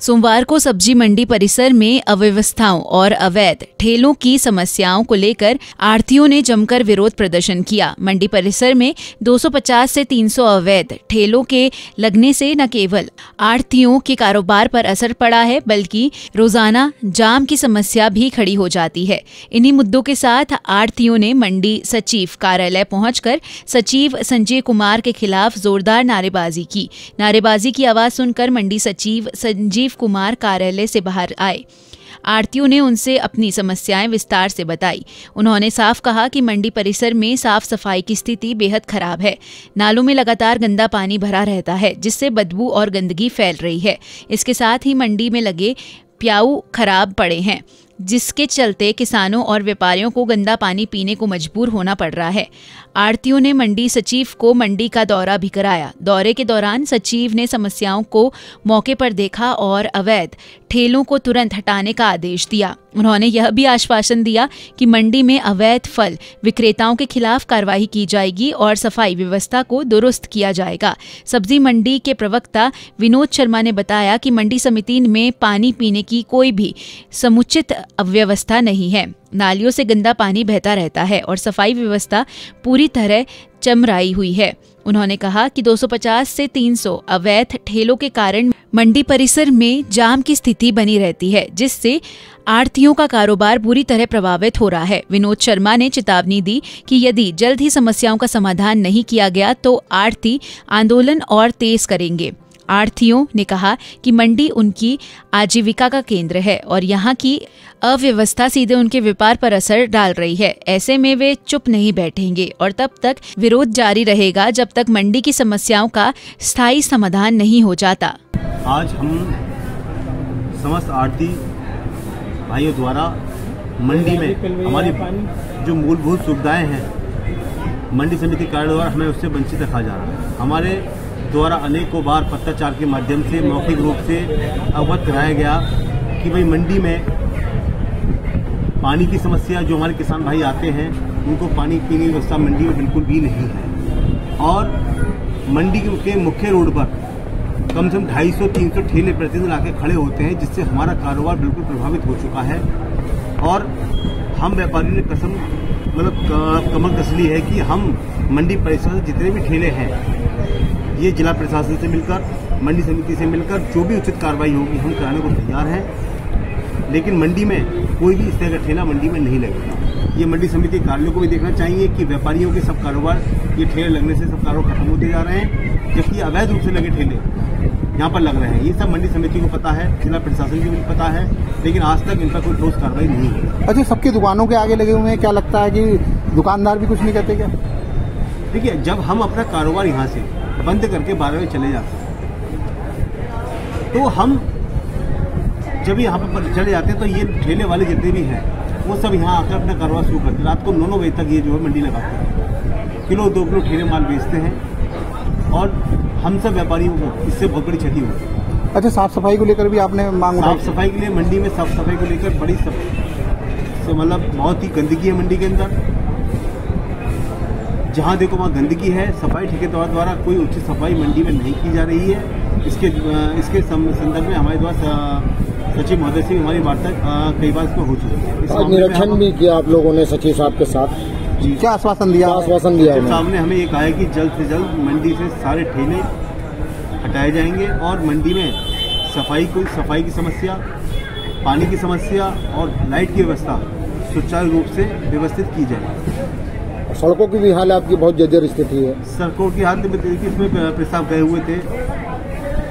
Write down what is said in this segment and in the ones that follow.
सोमवार को सब्जी मंडी परिसर में अव्यवस्थाओं और अवैध ठेलों की समस्याओं को लेकर आढ़तियों ने जमकर विरोध प्रदर्शन किया। मंडी परिसर में 250 से 300 अवैध ठेलों के लगने से न केवल आढ़तियों के कारोबार पर असर पड़ा है, बल्कि रोजाना जाम की समस्या भी खड़ी हो जाती है। इन्हीं मुद्दों के साथ आढ़तियों ने मंडी सचिव कार्यालय पहुंचकर सचिव संजय कुमार के खिलाफ जोरदार नारेबाजी की। नारेबाजी की आवाज सुनकर मंडी सचिव संजीव कुमार कार्यालय से बाहर आए। आढ़तियों ने उनसे अपनी समस्याएं विस्तार से बताई। उन्होंने साफ कहा कि मंडी परिसर में साफ सफाई की स्थिति बेहद खराब है। नालों में लगातार गंदा पानी भरा रहता है, जिससे बदबू और गंदगी फैल रही है। इसके साथ ही मंडी में लगे प्याऊ खराब पड़े हैं, जिसके चलते किसानों और व्यापारियों को गंदा पानी पीने को मजबूर होना पड़ रहा है। आढ़तियों ने मंडी सचिव को मंडी का दौरा भी कराया। दौरे के दौरान सचिव ने समस्याओं को मौके पर देखा और अवैध ठेलों को तुरंत हटाने का आदेश दिया। उन्होंने यह भी आश्वासन दिया कि मंडी में अवैध फल विक्रेताओं के खिलाफ कार्रवाई की जाएगी और सफाई व्यवस्था को दुरुस्त किया जाएगा। सब्जी मंडी के प्रवक्ता विनोद शर्मा ने बताया कि मंडी समिति में पानी पीने की कोई भी समुचित अव्यवस्था नहीं है। नालियों से गंदा पानी बहता रहता है और सफाई व्यवस्था पूरी तरह चमराई हुई है। उन्होंने कहा कि 250 से 300 अवैध ठेलों के कारण मंडी परिसर में जाम की स्थिति बनी रहती है, जिससे आढ़तियों का कारोबार बुरी तरह प्रभावित हो रहा है। विनोद शर्मा ने चेतावनी दी कि यदि जल्द ही समस्याओं का समाधान नहीं किया गया तो आढ़ती आंदोलन और तेज करेंगे। आढ़तियों ने कहा कि मंडी उनकी आजीविका का केंद्र है और यहाँ की अव्यवस्था सीधे उनके व्यापार पर असर डाल रही है। ऐसे में वे चुप नहीं बैठेंगे और तब तक विरोध जारी रहेगा जब तक मंडी की समस्याओं का स्थायी समाधान नहीं हो जाता। आज हम समस्त आढ़ती भाइयों द्वारा मंडी में हमारी जो मूलभूत सुविधाएं हैं मंडी समिति कार्यालय द्वारा हमें उससे वंचित रखा जा रहा है। हमारे द्वारा अनेकों बार पत्राचार के माध्यम से मौखिक रूप से अवगत कराया गया कि भाई मंडी में पानी की समस्या, जो हमारे किसान भाई आते हैं उनको पानी पीने की व्यवस्था मंडी में बिल्कुल भी नहीं है और मंडी के मुख्य रोड पर कम से कम 250-300 ठेले प्रतिदिन लाके खड़े होते हैं, जिससे हमारा कारोबार बिल्कुल प्रभावित हो चुका है। और हम व्यापारियों ने कसम कमर कस ली है कि हम मंडी परिसर से जितने भी ठेले हैं ये जिला प्रशासन से मिलकर, मंडी समिति से मिलकर जो भी उचित कार्रवाई होगी हम कराने को तैयार हैं। लेकिन मंडी में कोई भी इस तरह का ठेला मंडी में नहीं लगेगा। ये मंडी समिति कार्यालयों को भी देखना चाहिए कि व्यापारियों के सब कारोबार, ये ठेले लगने से सब कारोबार खत्म होते जा रहे हैं, जबकि अवैध रूप से लगे ठेले यहाँ पर लग रहे हैं। ये सब मंडी समिति को पता है, जिला प्रशासन को भी पता है, लेकिन आज तक इनका कोई ठोस कार्रवाई नहीं है। अच्छा, सबकी दुकानों के आगे लगे हुए हैं, क्या लगता है कि दुकानदार भी कुछ नहीं कहते क्या? देखिए, जब हम अपना कारोबार यहाँ से बंद करके 12 बजे चले जाते हैं तो हम जब यहाँ पर चले जाते हैं तो ये ठेले वाले जितने भी हैं वो सब यहाँ आकर अपना कारोबार शुरू करते हैं। रात को 9-9 बजे तक ये जो है मंडी लगाते हैं, किलो 2 किलो ठेले माल बेचते हैं और हम सब व्यापारियों को इससे बहुत बड़ी क्षति होती है। अच्छा, साफ सफाई को लेकर भी आपने मांग उठाई? साफ सफाई के लिए मंडी में साफ सफाई को लेकर बड़ी मतलब बहुत ही गंदगी है मंडी के अंदर। जहाँ देखो वहाँ गंदगी है। सफाई ठेकेदार द्वारा कोई उचित सफाई मंडी में नहीं की जा रही है। इसके संदर्भ में हमारे द्वारा सचिव महोदय से हमारी वार्ता कई बार इसमें हो चुकी है। निरीक्षण भी किया आप लोगों ने सचिव साहब के साथ? जी, क्या आश्वासन दिया? आश्वासन दिया सामने हमें ये कहा है कि जल्द से जल्द मंडी से सारे ठेले हटाए जाएंगे और मंडी में सफाई की समस्या, पानी की समस्या और लाइट की व्यवस्था सुचारू रूप से व्यवस्थित की जाए। सड़कों की भी हाल आपकी बहुत जर्जर स्थिति है। सड़कों की हालत इसमें प्रस्ताव गए हुए थे।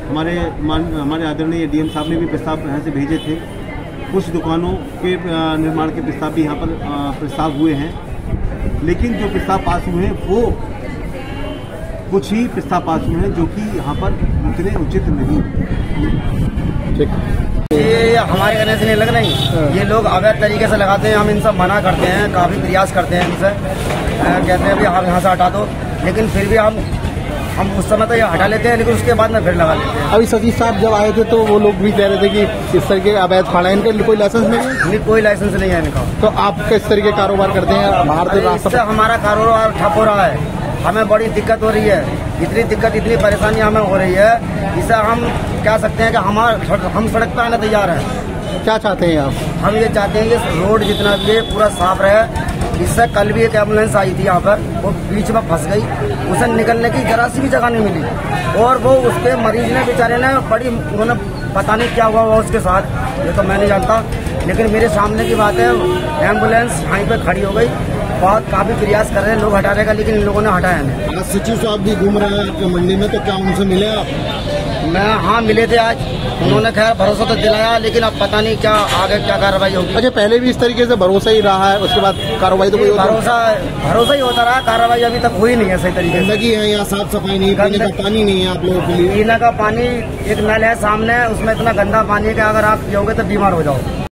हमारे आदरणीय डीएम साहब ने भी प्रस्ताव यहाँ से भेजे थे। कुछ दुकानों के निर्माण के प्रस्ताव भी यहाँ पर प्रस्ताव हुए हैं, लेकिन जो प्रस्ताव पास हुए हैं वो कुछ ही प्रस्ताव पास हुए हैं जो कि यहाँ पर उतने उचित नहीं। ये हमारे कहने से नहीं लग रही, ये लोग अवैध तरीके से लगाते हैं। हम इनसे मना करते हैं, काफी प्रयास करते हैं इनसे, कहते हैं भी आप यहाँ से हटा दो, लेकिन फिर भी हम उस समय तो ये हटा लेते हैं, लेकिन उसके बाद में फिर लगा लेते हैं। अभी सचिव साहब जब आए थे तो वो लोग भी कह रहे थे कि इस तरीके का अवैध फाड़ा है, इनका कोई लाइसेंस नहीं है? नहीं, कोई लाइसेंस नहीं है इनका। तो आप किस तरीके का कारोबार करते हैं? बाहर से हमारा कारोबार ठप हो रहा है। हमें बड़ी दिक्कत हो रही है। इतनी दिक्कत, इतनी परेशानी हमें हो रही है, इसे हम कह सकते हैं कि हम सड़क पर आने तैयार हैं। क्या चाहते हैं आप? हम ये चाहते हैं कि रोड जितना भी है पूरा साफ रहे। इससे कल भी एक एम्बुलेंस आई थी यहाँ पर, वो बीच में फंस गई, उसे निकलने की जरा सी भी जगह नहीं मिली, और वो उसके मरीज ने बेचारे ने उन्होंने पता नहीं क्या हुआ उसके साथ, ये तो मैं नहीं जानता, लेकिन मेरे सामने की बात है, एम्बुलेंस यहीं पे खड़ी हो गई। बहुत काफी प्रयास कर रहे हैं लोग हटाने का, लेकिन इन लोगों ने हटाया नहीं। आज सचिव साहब भी घूम रहे हैं आपके मंडी में, तो क्या उनसे मिले आप? हाँ मिले थे आज, उन्होंने खैर भरोसा तो दिलाया, लेकिन अब पता नहीं क्या आगे क्या कार्रवाई होगी। अच्छा, पहले भी इस तरीके से भरोसा ही रहा है, उसके बाद कार्रवाई तो कोई भरोसा ही होता रहा, कार्रवाई अभी तक हुई नहीं है सही तरीके से। गंदगी है, यहाँ साफ सफाई नहीं, पीने का पानी नहीं है आप लोगों के लिए। पीने का पानी एक नल है सामने, उसमें इतना गंदा पानी है कि अगर आप पियोगे तो बीमार हो जाओ।